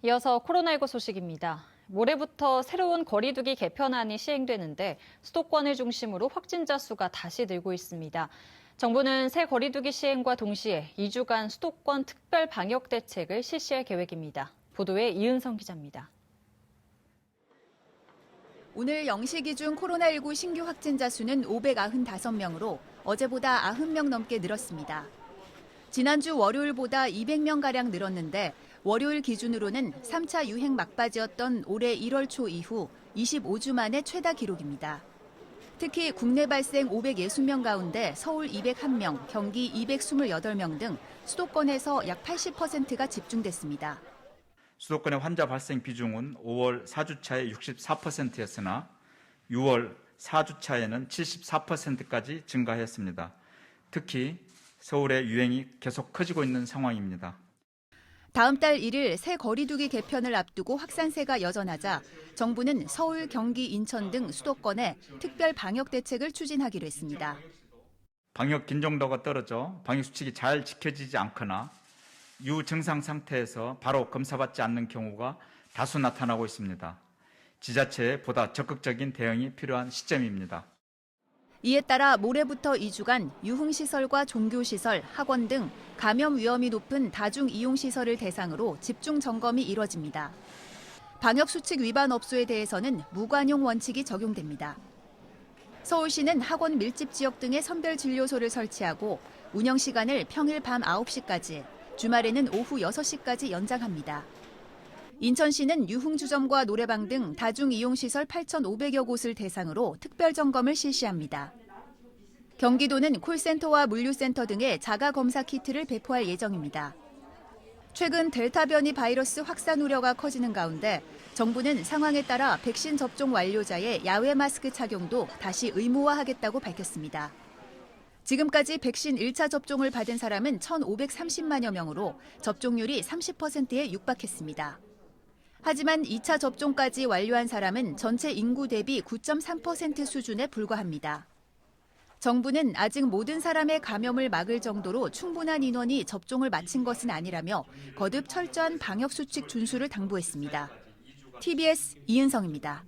이어서 코로나19 소식입니다. 모레부터 새로운 거리두기 개편안이 시행되는데 수도권을 중심으로 확진자 수가 다시 늘고 있습니다. 정부는 새 거리두기 시행과 동시에 2주간 수도권 특별 방역 대책을 실시할 계획입니다. 보도에 이은성 기자입니다. 오늘 0시 기준 코로나19 신규 확진자 수는 595명으로 어제보다 90명 넘게 늘었습니다. 지난주 월요일보다 200명가량 늘었는데 월요일 기준으로는 3차 유행 막바지였던 올해 1월 초 이후 25주 만에 최다 기록입니다. 특히 국내 발생 560명 가운데 서울 201명, 경기 228명 등 수도권에서 약 80%가 집중됐습니다. 수도권의 환자 발생 비중은 5월 4주차에 64%였으나 6월 4주차에는 74%까지 증가했습니다. 특히 서울의 유행이 계속 커지고 있는 상황입니다. 다음 달 1일 새 거리두기 개편을 앞두고 확산세가 여전하자 정부는 서울, 경기, 인천 등 수도권에 특별 방역 대책을 추진하기로 했습니다. 방역 긴장도가 떨어져 방역 수칙이 잘 지켜지지 않거나 유증상 상태에서 바로 검사받지 않는 경우가 다수 나타나고 있습니다. 지자체에 보다 적극적인 대응이 필요한 시점입니다. 이에 따라 모레부터 2주간 유흥시설과 종교시설, 학원 등 감염 위험이 높은 다중이용시설을 대상으로 집중 점검이 이뤄집니다. 방역수칙 위반 업소에 대해서는 무관용 원칙이 적용됩니다. 서울시는 학원 밀집 지역 등에 선별진료소를 설치하고 운영시간을 평일 밤 9시까지, 주말에는 오후 6시까지 연장합니다. 인천시는 유흥주점과 노래방 등 다중이용시설 8,500여 곳을 대상으로 특별점검을 실시합니다. 경기도는 콜센터와 물류센터 등에 자가검사 키트를 배포할 예정입니다. 최근 델타 변이 바이러스 확산 우려가 커지는 가운데 정부는 상황에 따라 백신 접종 완료자의 야외 마스크 착용도 다시 의무화하겠다고 밝혔습니다. 지금까지 백신 1차 접종을 받은 사람은 1,530만여 명으로 접종률이 30%에 육박했습니다. 하지만 2차 접종까지 완료한 사람은 전체 인구 대비 9.3% 수준에 불과합니다. 정부는 아직 모든 사람의 감염을 막을 정도로 충분한 인원이 접종을 마친 것은 아니라며 거듭 철저한 방역수칙 준수를 당부했습니다. TBS 이은성입니다.